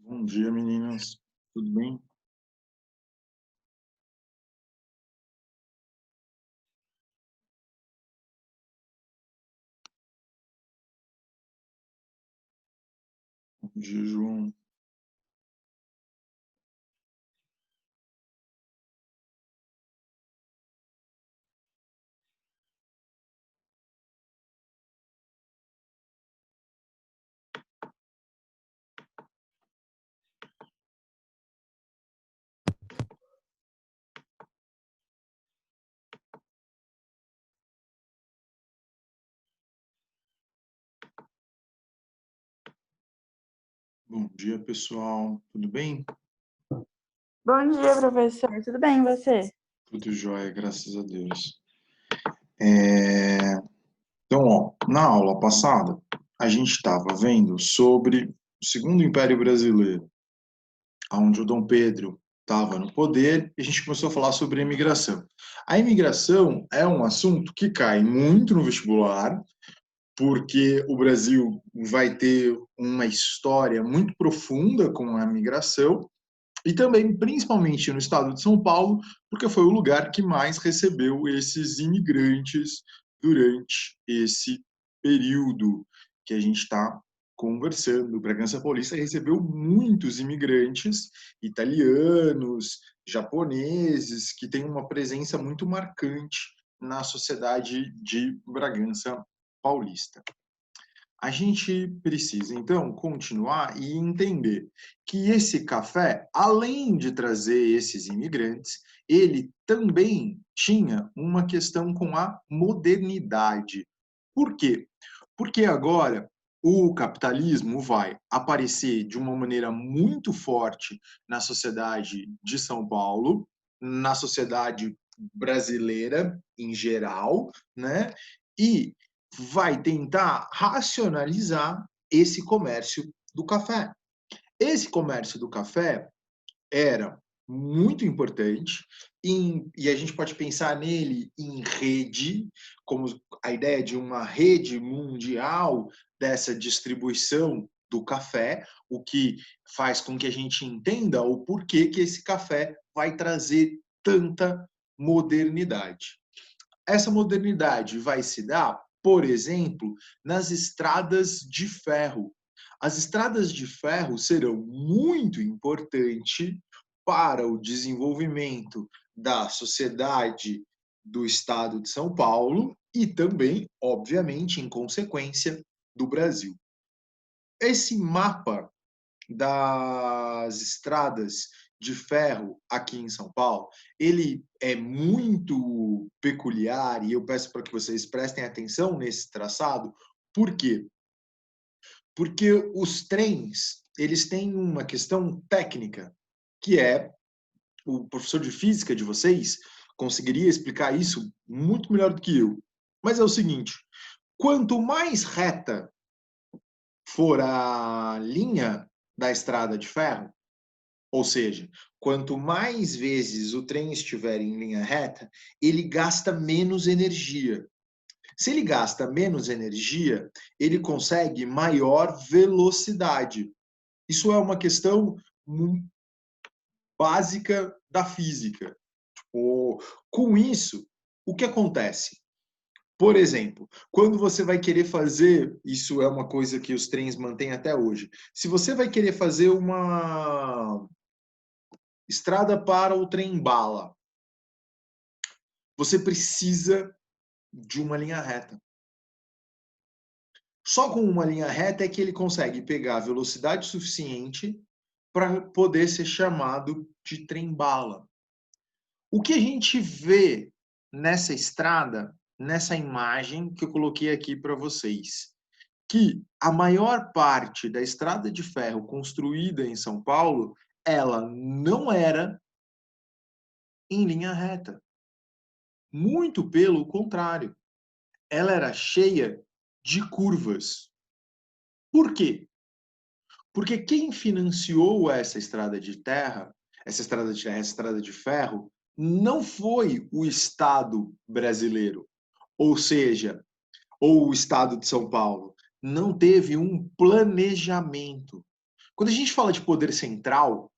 Bom dia, meninas. Tudo bem? Bom dia, João. Bom dia, pessoal. Tudo bem? Bom dia, professor. Tudo bem, e você? Tudo jóia, graças a Deus. Então, na aula passada, a gente estava vendo sobre o Segundo Império Brasileiro, onde o Dom Pedro estava no poder, e a gente começou a falar sobre a imigração. A imigração é um assunto que cai muito no vestibular, porque o Brasil vai ter uma história muito profunda com a migração, e também, principalmente no estado de São Paulo, porque foi o lugar que mais recebeu esses imigrantes durante esse período que a gente está conversando. Bragança Paulista recebeu muitos imigrantes italianos, japoneses, que têm uma presença muito marcante na sociedade de Bragança Paulista. A gente precisa, então, continuar e entender que esse café, além de trazer esses imigrantes, ele também tinha uma questão com a modernidade. Por quê? Porque agora o capitalismo vai aparecer de uma maneira muito forte na sociedade de São Paulo, na sociedade brasileira em geral, né? E vai tentar racionalizar esse comércio do café. Esse comércio do café era muito importante e a gente pode pensar nele em rede, como a ideia de uma rede mundial dessa distribuição do café, o que faz com que a gente entenda o porquê que esse café vai trazer tanta modernidade. Essa modernidade vai se dar, por exemplo, nas estradas de ferro. As estradas de ferro serão muito importantes para o desenvolvimento da sociedade do estado de São Paulo e também, obviamente, em consequência, do Brasil. Esse mapa das estradas de ferro aqui em São Paulo, ele é muito peculiar e eu peço para que vocês prestem atenção nesse traçado. Por quê? Porque os trens, eles têm uma questão técnica, que é o professor de física de vocês conseguiria explicar isso muito melhor do que eu. Mas é o seguinte, quanto mais reta for a linha da estrada de ferro, ou seja, quanto mais vezes o trem estiver em linha reta, ele gasta menos energia. Se ele gasta menos energia, ele consegue maior velocidade. Isso é uma questão básica da física. Com isso, o que acontece? Por exemplo, quando você vai querer fazer, isso é uma coisa que os trens mantêm até hoje, se você vai querer fazer uma estrada para o trem-bala, você precisa de uma linha reta. Só com uma linha reta é que ele consegue pegar velocidade suficiente para poder ser chamado de trem-bala. O que a gente vê nessa estrada, nessa imagem que eu coloquei aqui para vocês, que a maior parte da estrada de ferro construída em São Paulo, ela não era em linha reta. Muito pelo contrário, ela era cheia de curvas. Por quê? Porque quem financiou essa estrada de terra, essa estrada de terra, essa estrada de ferro, não foi o Estado brasileiro, ou seja, ou o Estado de São Paulo. Não teve um planejamento. Quando a gente fala de poder central,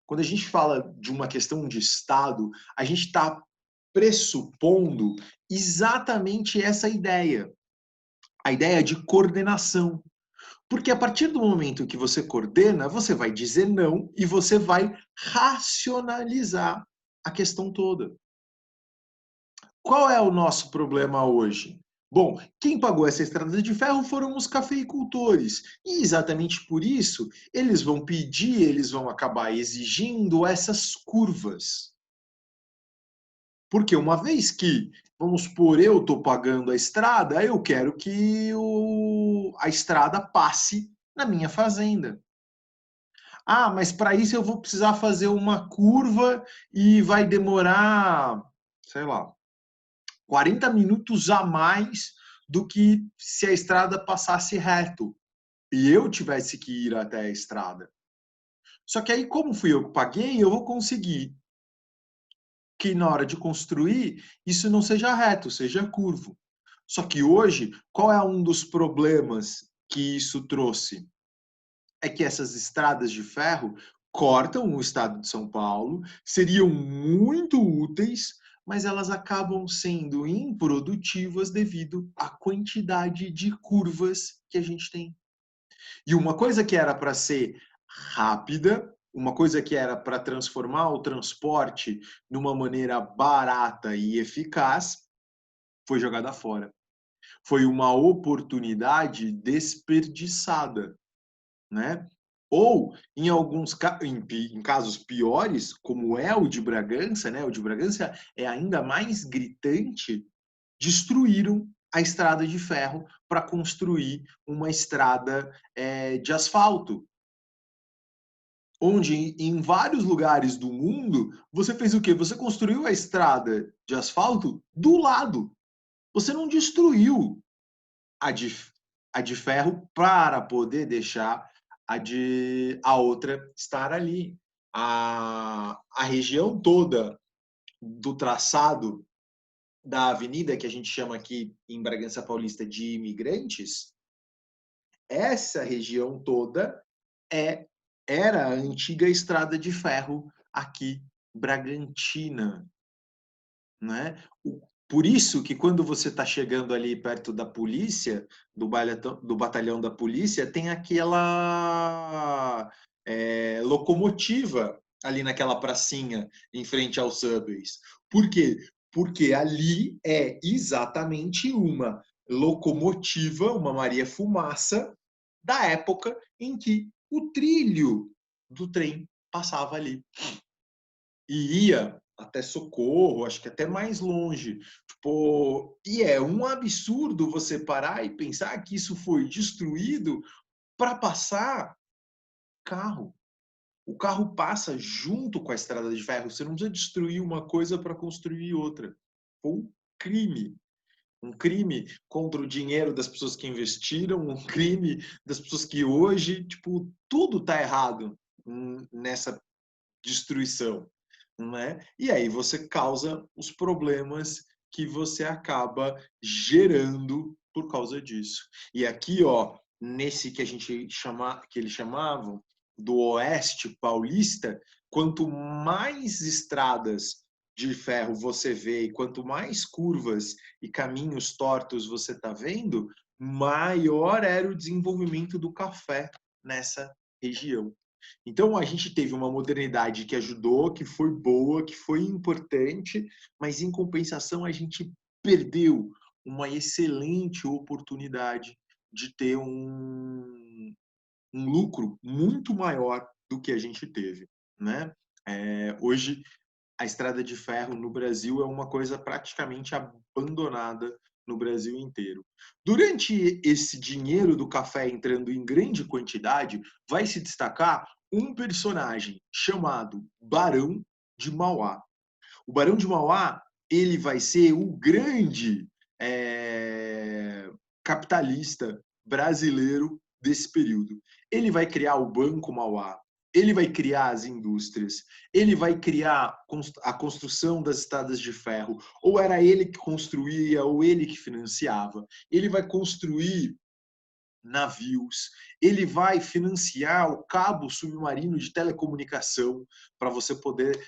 quando a gente fala de uma questão de Estado, a gente está pressupondo exatamente essa ideia, a ideia de coordenação. Porque a partir do momento que você coordena, você vai dizer não e você vai racionalizar a questão toda. Qual é o nosso problema hoje? Bom, quem pagou essa estrada de ferro foram os cafeicultores. E exatamente por isso, eles vão pedir, eles vão acabar exigindo essas curvas. Porque uma vez que, vamos supor, eu estou pagando a estrada, eu quero que a estrada passe na minha fazenda. Ah, mas para isso eu vou precisar fazer uma curva e vai demorar, sei lá, 40 minutos a mais do que se a estrada passasse reto e eu tivesse que ir até a estrada. Só que aí, como fui eu que paguei, eu vou conseguir que na hora de construir isso não seja reto, seja curvo. Só que hoje, qual é um dos problemas que isso trouxe? É que essas estradas de ferro cortam o estado de São Paulo, seriam muito úteis, mas elas acabam sendo improdutivas devido à quantidade de curvas que a gente tem. E uma coisa que era para ser rápida, uma coisa que era para transformar o transporte numa maneira barata e eficaz, foi jogada fora. Foi uma oportunidade desperdiçada, né? Ou, em alguns em casos piores, como é o de Bragança, né? O de Bragança é ainda mais gritante, destruíram a estrada de ferro para construir uma estrada de asfalto. Onde em vários lugares do mundo você fez o quê? Você construiu a estrada de asfalto do lado. Você não destruiu a de, a de ferro para poder deixar a outra estar ali. A região toda do traçado da avenida, que a gente chama aqui em Bragança Paulista de Imigrantes, essa região toda é, era a antiga estrada de ferro aqui, Bragantina, né? Por isso que quando você está chegando ali perto da polícia, do batalhão da polícia, tem aquela locomotiva ali naquela pracinha em frente aos Subways. Por quê? Porque ali é exatamente uma locomotiva, uma Maria Fumaça, da época em que o trilho do trem passava ali e ia até Socorro, acho que até mais longe. Tipo, e é um absurdo você parar e pensar que isso foi destruído para passar carro. O carro passa junto com a estrada de ferro. Você não precisa destruir uma coisa para construir outra. Foi um crime. Um crime contra o dinheiro das pessoas que investiram, um crime das pessoas que hoje, tipo, tudo está errado nessa destruição, não é? E aí você causa os problemas que você acaba gerando por causa disso. E aqui, ó, nesse que a gente chama, que eles chamavam do Oeste Paulista, quanto mais estradas de ferro você vê e quanto mais curvas e caminhos tortos você está vendo, maior era o desenvolvimento do café nessa região. Então a gente teve uma modernidade que ajudou, que foi boa, que foi importante, mas em compensação a gente perdeu uma excelente oportunidade de ter um lucro muito maior do que a gente teve, né? Hoje a estrada de ferro no Brasil é uma coisa praticamente abandonada no Brasil inteiro. Durante esse dinheiro do café entrando em grande quantidade, vai se destacar um personagem chamado Barão de Mauá. O Barão de Mauá, ele vai ser o grande capitalista brasileiro desse período. Ele vai criar o Banco Mauá, ele vai criar as indústrias, ele vai criar a construção das estradas de ferro, ou era ele que construía, ou ele que financiava. Ele vai construir navios, ele vai financiar o cabo submarino de telecomunicação para você poder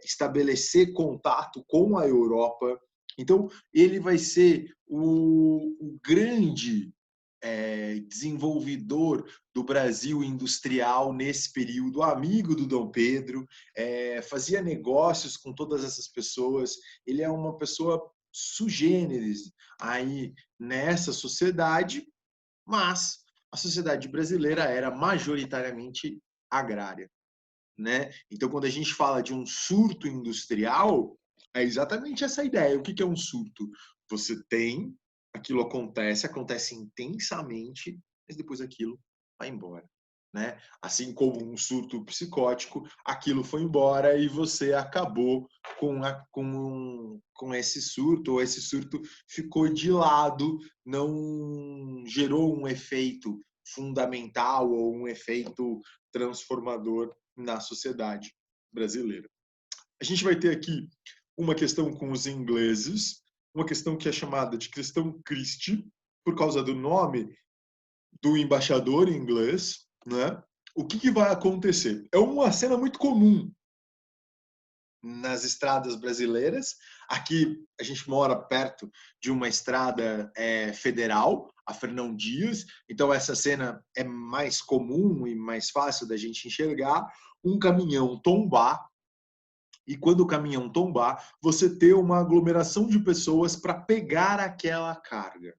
estabelecer contato com a Europa. Então, ele vai ser o grande desenvolvedor do Brasil industrial nesse período, amigo do Dom Pedro, fazia negócios com todas essas pessoas. Ele é uma pessoa sui generis aí nessa sociedade, mas a sociedade brasileira era majoritariamente agrária, né? Então, quando a gente fala de um surto industrial, é exatamente essa ideia. O que é um surto? Você tem, aquilo acontece intensamente, mas depois aquilo vai embora, né? Assim como um surto psicótico, aquilo foi embora e você acabou com esse surto, ou esse surto ficou de lado, não gerou um efeito fundamental ou um efeito transformador na sociedade brasileira. A gente vai ter aqui uma questão com os ingleses, uma questão que é chamada de questão Christie, por causa do nome do embaixador inglês, né? O que vai acontecer? É uma cena muito comum nas estradas brasileiras. Aqui a gente mora perto de uma estrada federal, a Fernão Dias, então essa cena é mais comum e mais fácil da gente enxergar. Um caminhão tombar, e quando o caminhão tombar, você ter uma aglomeração de pessoas para pegar aquela carga.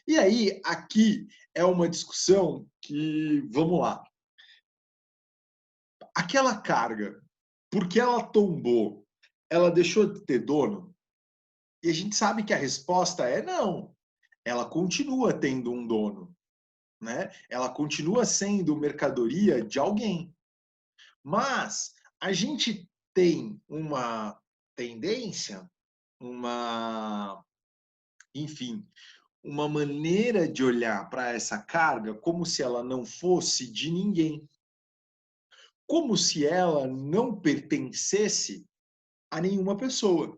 E aí, aqui é uma discussão que, vamos lá, aquela carga, porque ela tombou, ela deixou de ter dono? E a gente sabe que a resposta é não. Ela continua tendo um dono, né? Ela continua sendo mercadoria de alguém. Mas a gente tem uma tendência, enfim, uma maneira de olhar para essa carga como se ela não fosse de ninguém, como se ela não pertencesse a nenhuma pessoa.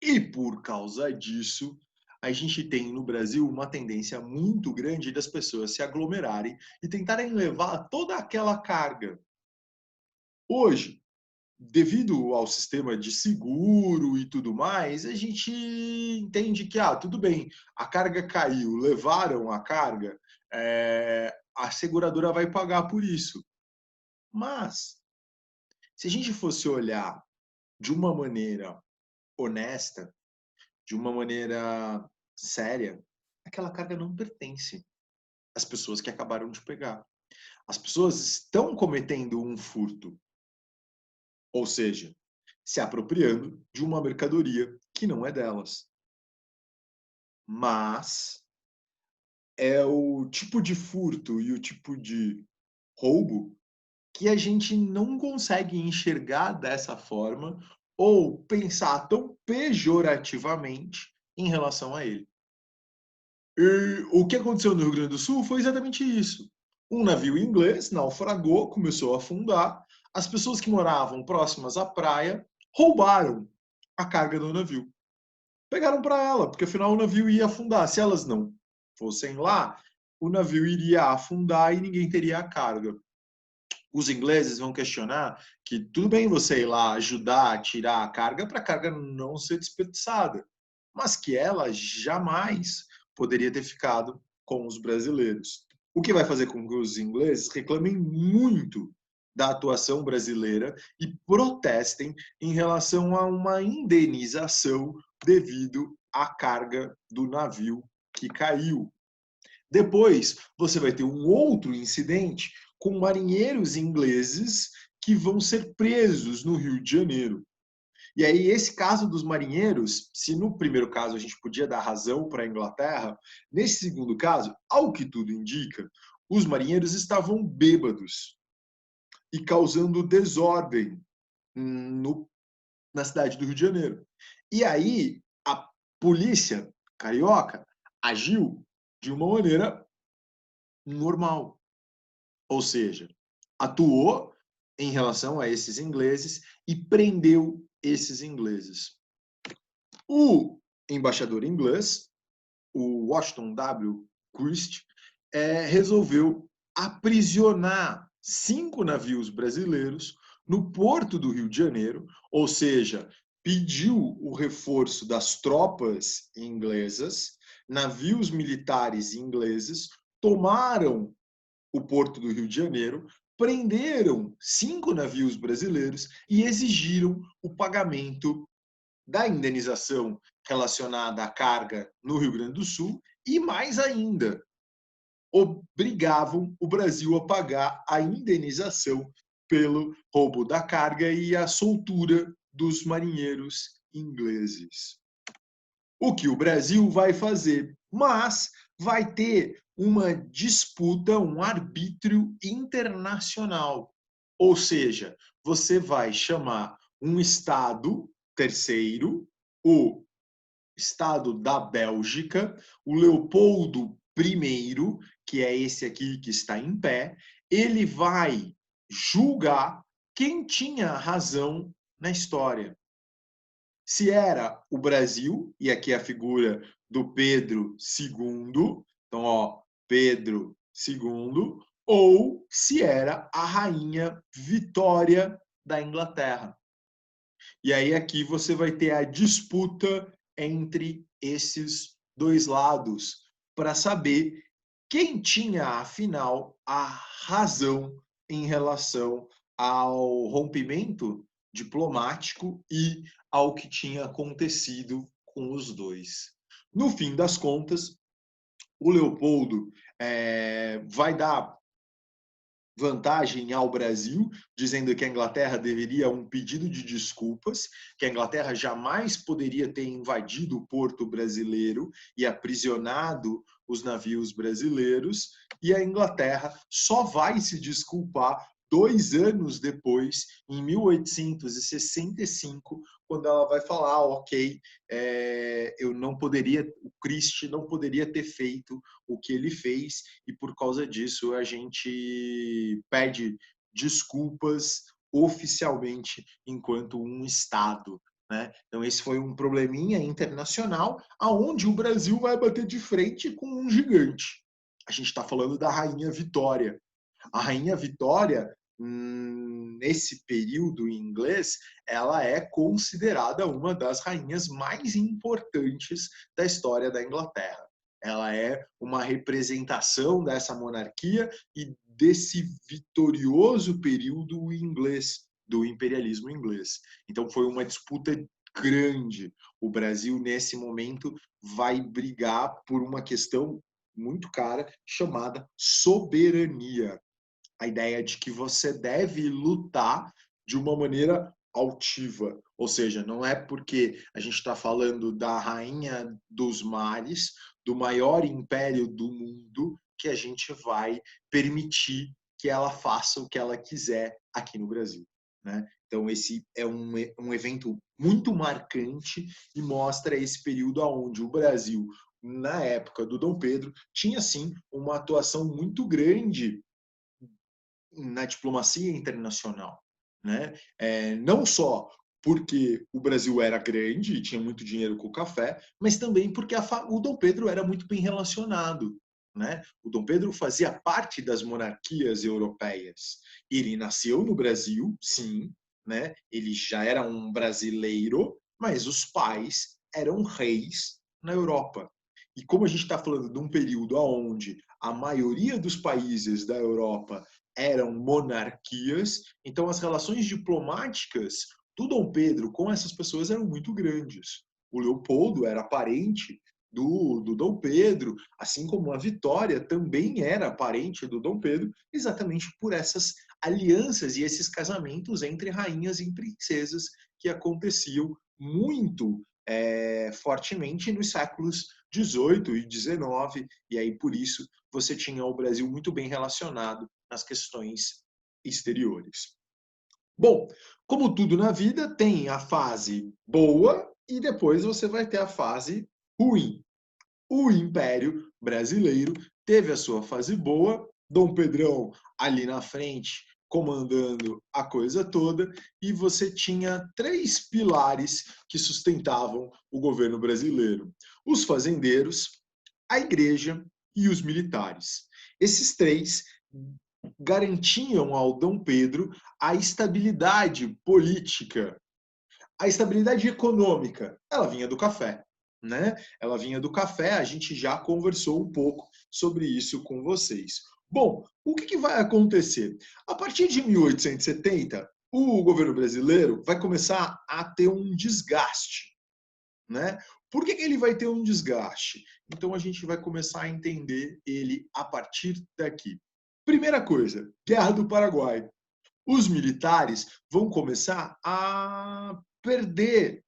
E por causa disso, a gente tem no Brasil uma tendência muito grande das pessoas se aglomerarem e tentarem levar toda aquela carga. Hoje, devido ao sistema de seguro e tudo mais, a gente entende que, tudo bem, a carga caiu, levaram a carga, a seguradora vai pagar por isso. Mas, se a gente fosse olhar de uma maneira honesta, de uma maneira séria, aquela carga não pertence às pessoas que acabaram de pegar. As pessoas estão cometendo um furto, ou seja, se apropriando de uma mercadoria que não é delas. Mas é o tipo de furto e o tipo de roubo que a gente não consegue enxergar dessa forma ou pensar tão pejorativamente em relação a ele. E o que aconteceu no Rio Grande do Sul foi exatamente isso. Um navio inglês naufragou, começou a afundar. As pessoas que moravam próximas à praia roubaram a carga do navio. Pegaram para ela, porque afinal o navio ia afundar. Se elas não fossem lá, o navio iria afundar e ninguém teria a carga. Os ingleses vão questionar que tudo bem você ir lá ajudar a tirar a carga para a carga não ser desperdiçada, mas que ela jamais poderia ter ficado com os brasileiros. O que vai fazer com que os ingleses reclamem muito da atuação brasileira e protestem em relação a uma indenização devido à carga do navio que caiu. Depois, você vai ter um outro incidente com marinheiros ingleses que vão ser presos no Rio de Janeiro. E aí, esse caso dos marinheiros, se no primeiro caso a gente podia dar razão para a Inglaterra, nesse segundo caso, ao que tudo indica, os marinheiros estavam bêbados e causando desordem na cidade do Rio de Janeiro. E aí, a polícia carioca agiu de uma maneira normal. Ou seja, atuou em relação a esses ingleses e prendeu esses ingleses. O embaixador inglês, o Washington W. Christie, resolveu aprisionar 5 navios brasileiros no porto do Rio de Janeiro, ou seja, pediu o reforço das tropas inglesas, navios militares ingleses tomaram o porto do Rio de Janeiro, prenderam 5 navios brasileiros e exigiram o pagamento da indenização relacionada à carga no Rio Grande do Sul e, mais ainda, obrigavam o Brasil a pagar a indenização pelo roubo da carga e a soltura dos marinheiros ingleses. O que o Brasil vai fazer? Mas vai ter uma disputa, um arbítrio internacional. Ou seja, você vai chamar um Estado terceiro, o Estado da Bélgica, o Leopoldo I, que é esse aqui que está em pé, ele vai julgar quem tinha razão na história. Se era o Brasil, e aqui a figura do Pedro II, então, ó, Pedro II, ou se era a rainha Vitória da Inglaterra. E aí aqui você vai ter a disputa entre esses dois lados para saber quem tinha, afinal, a razão em relação ao rompimento diplomático e ao que tinha acontecido com os dois. No fim das contas, o Leopoldo vai dar vantagem ao Brasil, dizendo que a Inglaterra deveria um pedido de desculpas, que a Inglaterra jamais poderia ter invadido o porto brasileiro e aprisionado os navios brasileiros, e a Inglaterra só vai se desculpar 2 anos depois, em 1865, quando ela vai falar, ok, eu não poderia, o Christie não poderia ter feito o que ele fez, e por causa disso a gente pede desculpas oficialmente enquanto um Estado. Né? Então esse foi um probleminha internacional aonde o Brasil vai bater de frente com um gigante. A gente está falando da Rainha Vitória. A Rainha Vitória, nesse período em inglês, ela é considerada uma das rainhas mais importantes da história da Inglaterra. Ela é uma representação dessa monarquia e desse vitorioso período inglês, do imperialismo inglês. Então foi uma disputa grande. O Brasil, nesse momento, vai brigar por uma questão muito cara chamada soberania. A ideia de que você deve lutar de uma maneira altiva, ou seja, não é porque a gente está falando da rainha dos mares, do maior império do mundo, que a gente vai permitir que ela faça o que ela quiser aqui no Brasil. Né? Então esse é um evento muito marcante e mostra esse período onde o Brasil, na época do Dom Pedro, tinha sim uma atuação muito grande na diplomacia internacional, né? Não só porque o Brasil era grande e tinha muito dinheiro com o café, mas também porque o Dom Pedro era muito bem relacionado. Né? O Dom Pedro fazia parte das monarquias europeias. Ele nasceu no Brasil, sim, né? Ele já era um brasileiro, mas os pais eram reis na Europa. E como a gente está falando de um período onde a maioria dos países da Europa eram monarquias, então as relações diplomáticas do Dom Pedro com essas pessoas eram muito grandes. O Leopoldo era parente do Dom Pedro, assim como a Vitória também era parente do Dom Pedro, exatamente por essas alianças e esses casamentos entre rainhas e princesas que aconteciam muito fortemente nos séculos 18 e 19, e aí por isso você tinha o Brasil muito bem relacionado nas questões exteriores. Bom, como tudo na vida, tem a fase boa e depois você vai ter a fase ruim. O Império Brasileiro teve a sua fase boa, Dom Pedrão ali na frente comandando a coisa toda, e você tinha 3 pilares que sustentavam o governo brasileiro: os fazendeiros, a igreja e os militares. Esses três garantiam ao Dom Pedro a estabilidade política, a estabilidade econômica. Ela vinha do café, né? Ela vinha do café, a gente já conversou um pouco sobre isso com vocês. Bom, o que vai acontecer? A partir de 1870, o governo brasileiro vai começar a ter um desgaste, né? Por que ele vai ter um desgaste? Então a gente vai começar a entender ele a partir daqui. Primeira coisa, Guerra do Paraguai. Os militares vão começar a perder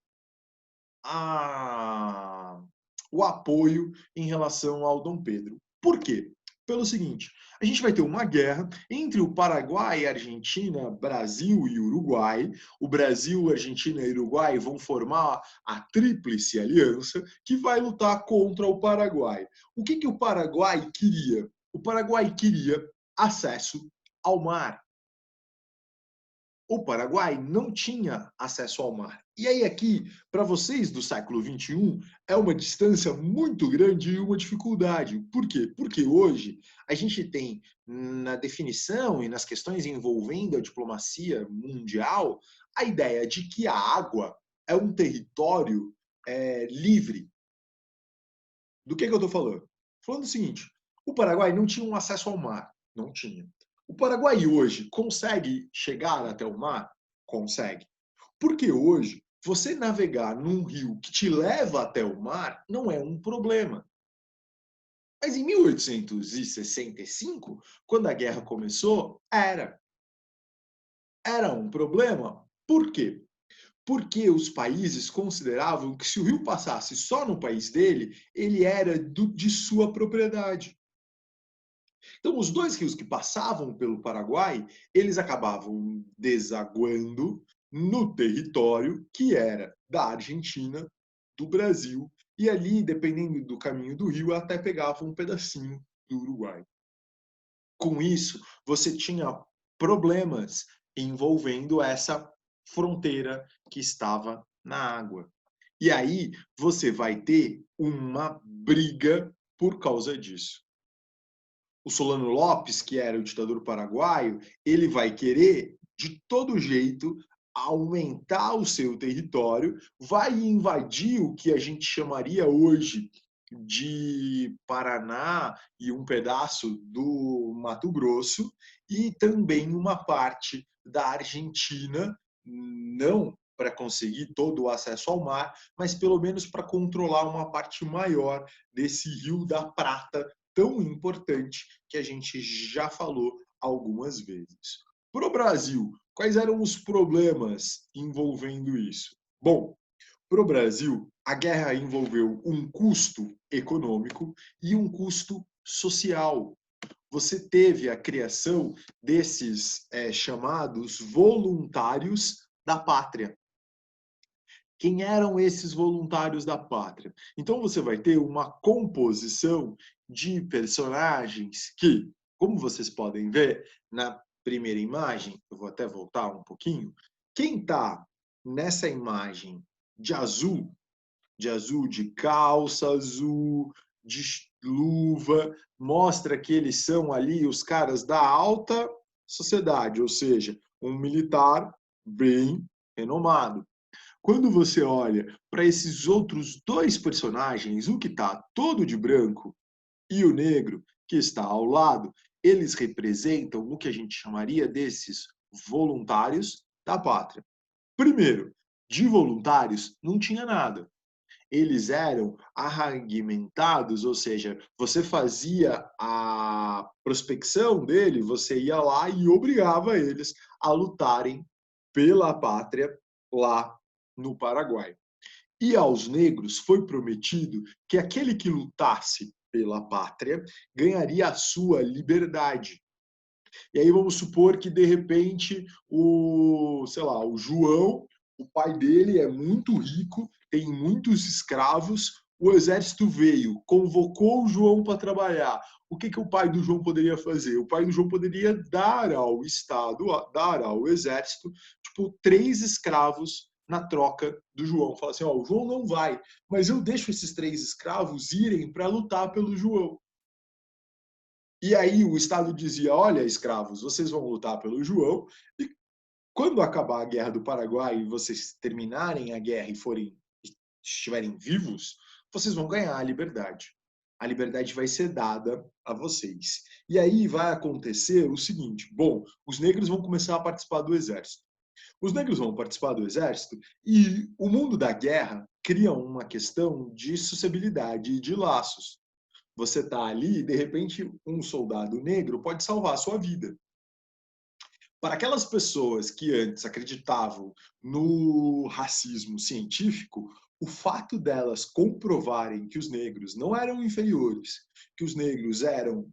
o apoio em relação ao Dom Pedro. Por quê? Pelo seguinte, a gente vai ter uma guerra entre o Paraguai, Argentina, Brasil e Uruguai. O Brasil, Argentina e Uruguai vão formar a Tríplice Aliança, que vai lutar contra o Paraguai. O que o Paraguai queria? O Paraguai queria acesso ao mar. O Paraguai não tinha acesso ao mar. E aí aqui, para vocês do século XXI, é uma distância muito grande e uma dificuldade. Por quê? Porque hoje a gente tem, na definição e nas questões envolvendo a diplomacia mundial, a ideia de que a água é um território livre. Do que eu estou falando? Falando o seguinte, o Paraguai não tinha um acesso ao mar. Não tinha. O Paraguai hoje consegue chegar até o mar? Consegue. Porque hoje, você navegar num rio que te leva até o mar não é um problema. Mas em 1865, quando a guerra começou, era um problema. Por quê? Porque os países consideravam que se o rio passasse só no país dele, ele era de sua propriedade. Então, os dois rios que passavam pelo Paraguai, eles acabavam desaguando no território que era da Argentina, do Brasil, e ali, dependendo do caminho do rio, até pegava um pedacinho do Uruguai. Com isso, você tinha problemas envolvendo essa fronteira que estava na água. E aí você vai ter uma briga por causa disso. O Solano Lopes, que era o ditador paraguaio, ele vai querer, de todo jeito, aumentar o seu território, vai invadir o que a gente chamaria hoje de Paraná e um pedaço do Mato Grosso, e também uma parte da Argentina, não para conseguir todo o acesso ao mar, mas pelo menos para controlar uma parte maior desse Rio da Prata tão importante que a gente já falou algumas vezes. Para o Brasil, quais eram os problemas envolvendo isso? Bom, para o Brasil, a guerra envolveu um custo econômico e um custo social. Você teve a criação desses chamados voluntários da pátria. Quem eram esses voluntários da pátria? Então você vai ter uma composição de personagens que, como vocês podem ver na primeira imagem, eu vou até voltar um pouquinho, quem está nessa imagem de azul, de calça azul, de luva, mostra que eles são ali os caras da alta sociedade, ou seja, um militar bem renomado. Quando você olha para esses outros dois personagens, o que está todo de branco e o negro que está ao lado, eles representam o que a gente chamaria desses voluntários da pátria. Primeiro, de voluntários não tinha nada. Eles eram arregimentados, ou seja, você fazia a prospecção dele, você ia lá e obrigava eles a lutarem pela pátria lá no Paraguai. E aos negros foi prometido que aquele que lutasse pela pátria ganharia a sua liberdade. E aí vamos supor que de repente sei lá, o João, o pai dele é muito rico, tem muitos escravos, o exército veio, convocou o João para trabalhar. O que o pai do João poderia fazer? O pai do João poderia dar ao Estado, dar ao exército, tipo, 3 escravos na troca do João. Fala assim, ó, o João não vai, mas eu deixo esses 3 escravos irem para lutar pelo João. E aí o Estado dizia, olha, escravos, vocês vão lutar pelo João, e quando acabar a Guerra do Paraguai e vocês terminarem a guerra estiverem vivos, vocês vão ganhar a liberdade. A liberdade vai ser dada a vocês. E aí vai acontecer o seguinte, bom, os negros vão começar a participar do exército. Os negros vão participar do exército e o mundo da guerra cria uma questão de sociabilidade e de laços. Você está ali e, de repente, um soldado negro pode salvar a sua vida. Para aquelas pessoas que antes acreditavam no racismo científico, o fato delas comprovarem que os negros não eram inferiores, que os negros eram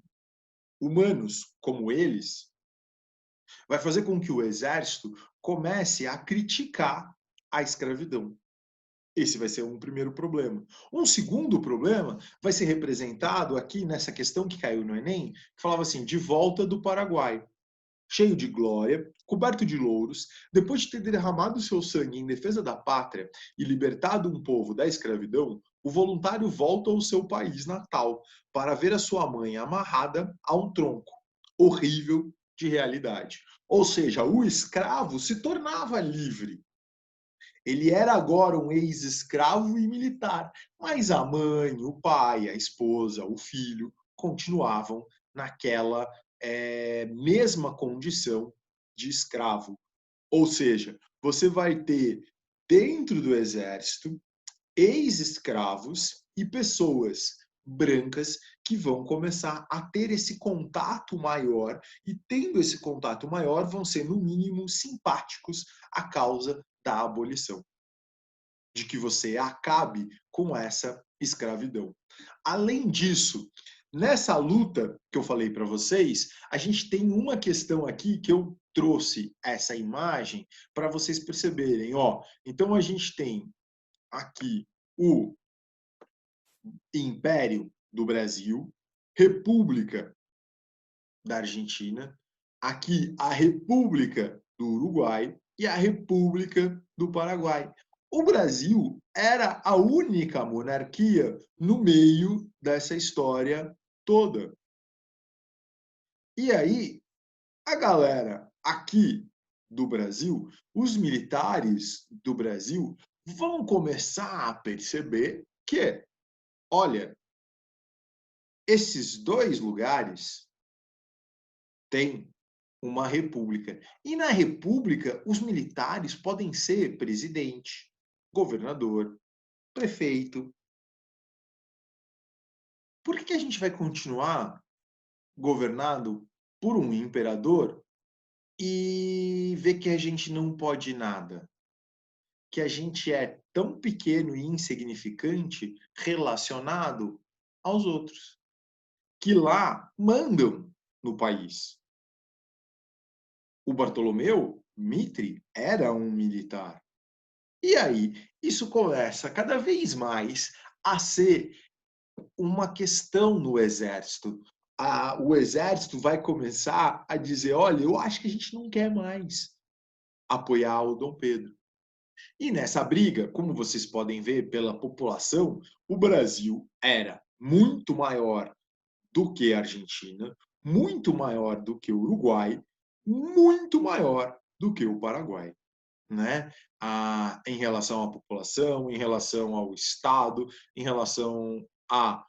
humanos como eles, vai fazer com que o exército comece a criticar a escravidão. Esse vai ser um primeiro problema. Um segundo problema vai ser representado aqui nessa questão que caiu no Enem, que falava assim, de volta do Paraguai. Cheio de glória, coberto de louros, depois de ter derramado seu sangue em defesa da pátria e libertado um povo da escravidão, o voluntário volta ao seu país natal para ver a sua mãe amarrada a um tronco. Horrível de realidade. Ou seja, o escravo se tornava livre. Ele era agora um ex-escravo e militar, mas a mãe, o pai, a esposa, o filho continuavam naquela mesma condição de escravo. Ou seja, você vai ter dentro do exército ex-escravos e pessoas brancas que vão começar a ter esse contato maior e tendo esse contato maior vão ser no mínimo simpáticos à causa da abolição, de que você acabe com essa escravidão. Além disso, nessa luta que eu falei para vocês, a gente tem uma questão aqui que eu trouxe essa imagem para vocês perceberem. Ó, então a gente tem aqui o Império do Brasil, República da Argentina, aqui a República do Uruguai e a República do Paraguai. O Brasil era a única monarquia no meio dessa história toda. E aí, a galera aqui do Brasil, os militares do Brasil, vão começar a perceber que, olha, esses dois lugares têm uma república. E na república, os militares podem ser presidente, governador, prefeito. Por que a gente vai continuar governado por um imperador e ver que a gente não pode nada? Que a gente é tão pequeno e insignificante relacionado aos outros, que lá mandam no país. O Bartolomeu Mitre era um militar. E aí, isso começa cada vez mais a ser uma questão no exército. O exército vai começar a dizer, olha, eu acho que a gente não quer mais apoiar o Dom Pedro. E nessa briga, como vocês podem ver pela população, o Brasil era muito maior do que a Argentina, muito maior do que o Uruguai, muito maior do que o Paraguai, né? Em relação à população, em relação ao Estado, em relação à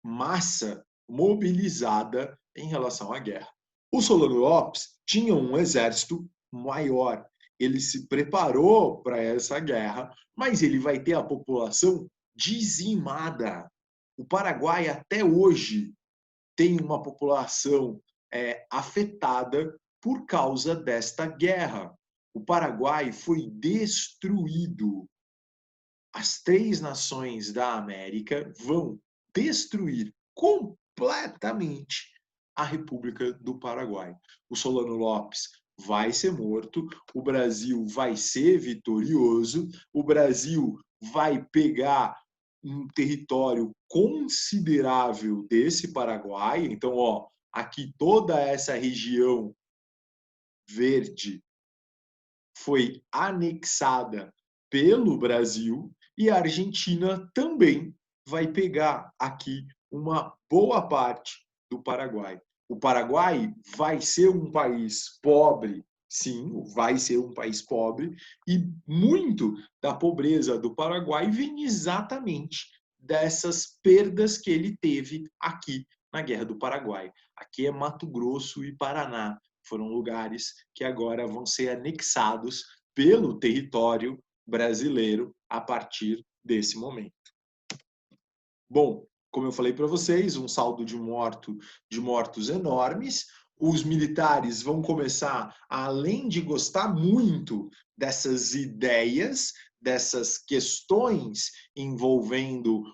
massa mobilizada em relação à guerra. O Solano Lopes tinha um exército maior, ele se preparou para essa guerra, mas ele vai ter a população dizimada. O Paraguai até hoje tem uma população afetada por causa desta guerra. O Paraguai foi destruído. As três nações da América vão destruir completamente a República do Paraguai. O Solano Lopes vai ser morto, o Brasil vai ser vitorioso, o Brasil vai pegar um território considerável desse Paraguai. Então, ó, aqui toda essa região verde foi anexada pelo Brasil e a Argentina também vai pegar aqui uma boa parte do Paraguai. O Paraguai vai ser um país pobre, sim, vai ser um país pobre, e muito da pobreza do Paraguai vem exatamente dessas perdas que ele teve aqui na Guerra do Paraguai. Aqui é Mato Grosso e Paraná, foram lugares que agora vão ser anexados pelo território brasileiro a partir desse momento. Bom, como eu falei para vocês, um saldo de mortos enormes. Os militares vão começar, além de gostar muito dessas ideias, dessas questões envolvendo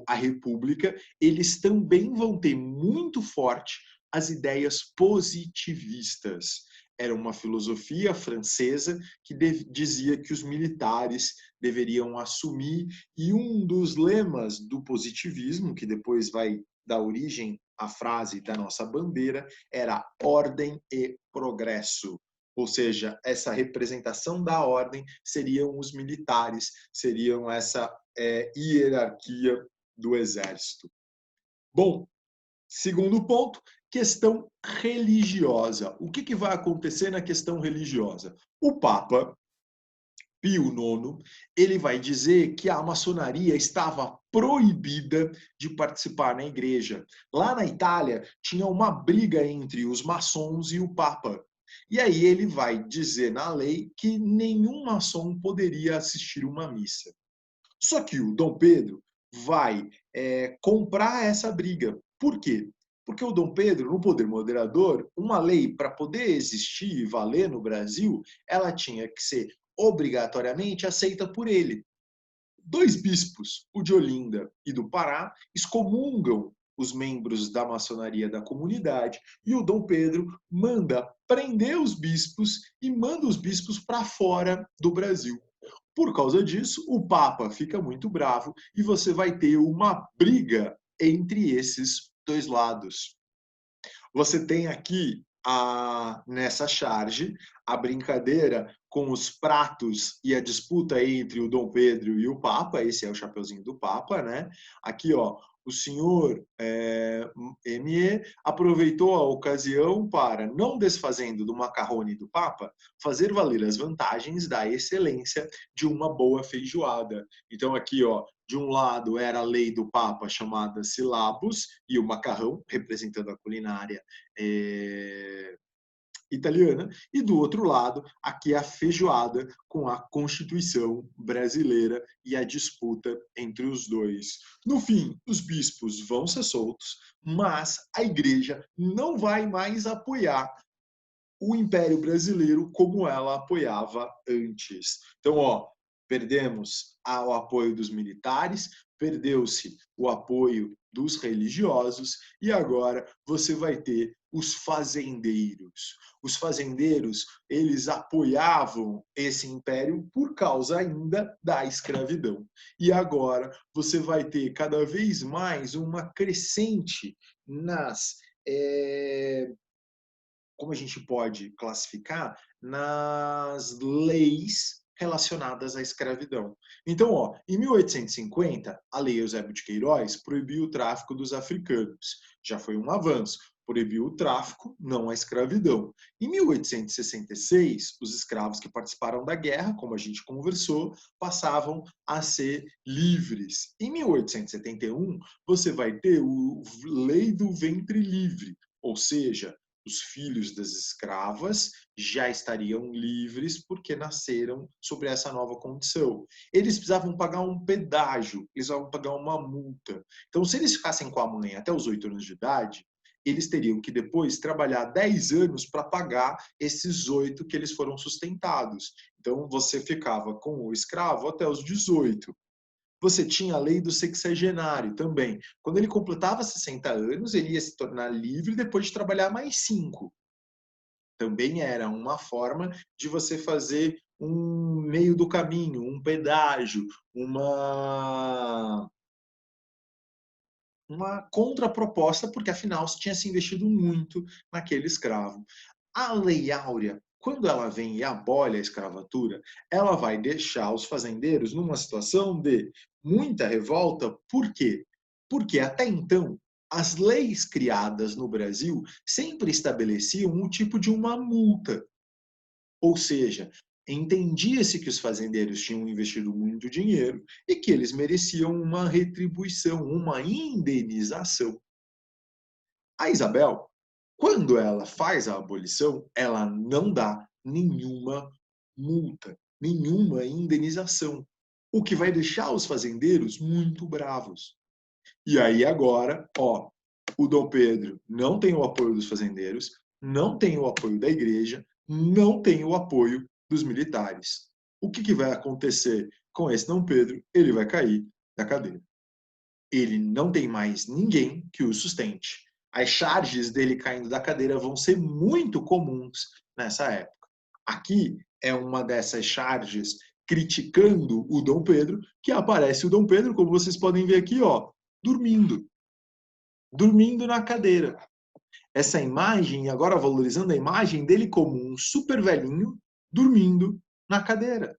a República, eles também vão ter muito forte as ideias positivistas. Era uma filosofia francesa que dizia que os militares deveriam assumir, e um dos lemas do positivismo, que depois vai dar origem à frase da nossa bandeira, era ordem e progresso. Ou seja, essa representação da ordem seriam os militares, seriam essa hierarquia do exército. Bom, segundo ponto, questão religiosa. O que vai acontecer na questão religiosa? O Papa Pio IX, ele vai dizer que a maçonaria estava proibida de participar na igreja. Lá na Itália, tinha uma briga entre os maçons e o Papa. E aí ele vai dizer na lei que nenhum maçom poderia assistir uma missa. Só que o Dom Pedro vai comprar essa briga. Por quê? Porque o Dom Pedro, no poder moderador, uma lei para poder existir e valer no Brasil, ela tinha que ser obrigatoriamente aceita por ele. Dois bispos, o de Olinda e do Pará, excomungam os membros da maçonaria da comunidade, e o Dom Pedro manda prender os bispos e manda os bispos para fora do Brasil. Por causa disso, o Papa fica muito bravo e você vai ter uma briga entre esses dois lados. Você tem aqui nessa charge a brincadeira com os pratos e a disputa entre o Dom Pedro e o Papa. Esse é o chapeuzinho do Papa, né? Aqui, ó, o senhor M.E. aproveitou a ocasião para, não desfazendo do macarrone do Papa, fazer valer as vantagens da excelência de uma boa feijoada. Então aqui, ó, de um lado era a lei do Papa chamada Silabus e o macarrão, representando a culinária italiana, e do outro lado, aqui a feijoada com a Constituição brasileira e a disputa entre os dois. No fim, os bispos vão ser soltos, mas a igreja não vai mais apoiar o Império Brasileiro como ela apoiava antes. Então, ó, perdemos o apoio dos militares, perdeu-se o apoio dos religiosos, e agora você vai ter os fazendeiros. Os fazendeiros, eles apoiavam esse império por causa ainda da escravidão. E agora você vai ter cada vez mais uma crescente nas como a gente pode classificar, nas leis relacionadas à escravidão. Então, ó, em 1850, a Lei Eusébio de Queiroz proibiu o tráfico dos africanos. Já foi um avanço. Proibiu o tráfico, não a escravidão. Em 1866, os escravos que participaram da guerra, como a gente conversou, passavam a ser livres. Em 1871, você vai ter a Lei do Ventre Livre, ou seja, os filhos das escravas já estariam livres porque nasceram sobre essa nova condição. Eles precisavam pagar um pedágio, eles precisavam pagar uma multa. Então, se eles ficassem com a mãe até os 8 anos de idade, eles teriam que depois trabalhar 10 anos para pagar esses 8 que eles foram sustentados. Então, você ficava com o escravo até os 18. Você tinha a lei do sexagenário também. Quando ele completava 60 anos, ele ia se tornar livre depois de trabalhar mais 5. Também era uma forma de você fazer um meio do caminho, um pedágio, uma contraproposta, porque afinal se tinha se investido muito naquele escravo. A Lei Áurea, quando ela vem e abole a escravatura, ela vai deixar os fazendeiros numa situação de muita revolta. Por quê? Porque até então as leis criadas no Brasil sempre estabeleciam um tipo de uma multa. Ou seja, entendia-se que os fazendeiros tinham investido muito dinheiro e que eles mereciam uma retribuição, uma indenização. A Isabel, quando ela faz a abolição, ela não dá nenhuma multa, nenhuma indenização, o que vai deixar os fazendeiros muito bravos. E aí agora, ó, o Dom Pedro não tem o apoio dos fazendeiros, não tem o apoio da igreja, não tem o apoio dos militares. O que vai acontecer com esse Dom Pedro? Ele vai cair da cadeira. Ele não tem mais ninguém que o sustente. As charges dele caindo da cadeira vão ser muito comuns nessa época. Aqui é uma dessas charges criticando o Dom Pedro, que aparece o Dom Pedro, como vocês podem ver aqui, ó, dormindo na cadeira. Essa imagem, agora valorizando a imagem dele como um super velhinho dormindo na cadeira.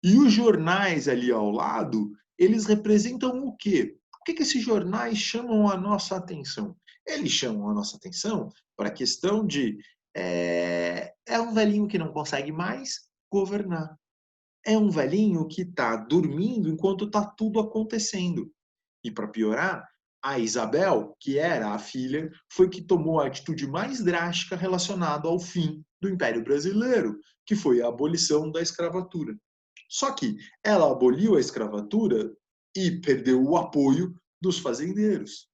E os jornais ali ao lado, eles representam o quê? Por que esses jornais chamam a nossa atenção? Eles chamam a nossa atenção para a questão de é um velhinho que não consegue mais governar. É um velhinho que está dormindo enquanto está tudo acontecendo. E para piorar, a Isabel, que era a filha, foi que tomou a atitude mais drástica relacionada ao fim do Império Brasileiro, que foi a abolição da escravatura. Só que ela aboliu a escravatura e perdeu o apoio dos fazendeiros.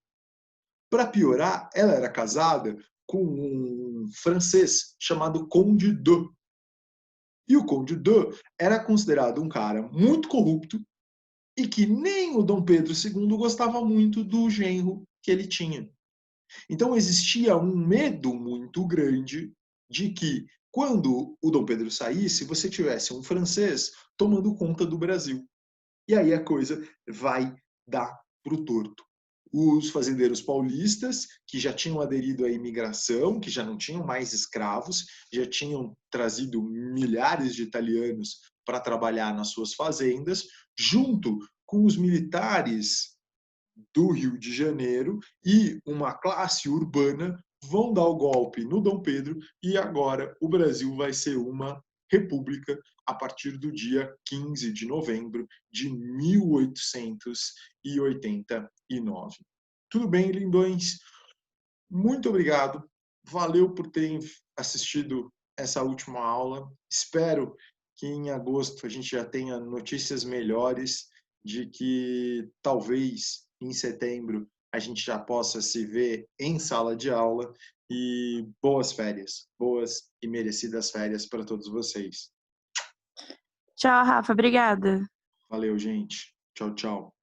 Para piorar, ela era casada com um francês chamado Conde d'Eu. E o Conde d'Eu era considerado um cara muito corrupto e que nem o Dom Pedro II gostava muito do genro que ele tinha. Então existia um medo muito grande de que, quando o Dom Pedro saísse, você tivesse um francês tomando conta do Brasil. E aí a coisa vai dar pro torto. Os fazendeiros paulistas, que já tinham aderido à imigração, que já não tinham mais escravos, já tinham trazido milhares de italianos para trabalhar nas suas fazendas, junto com os militares do Rio de Janeiro e uma classe urbana, vão dar o golpe no Dom Pedro e agora o Brasil vai ser uma república a partir do dia 15 de novembro de 1889. Tudo bem, lindões? Muito obrigado. Valeu por terem assistido essa última aula. Espero que em agosto a gente já tenha notícias melhores de que talvez em setembro a gente já possa se ver em sala de aula, e boas férias, boas e merecidas férias para todos vocês. Tchau, Rafa. Obrigada. Valeu, gente. Tchau, tchau.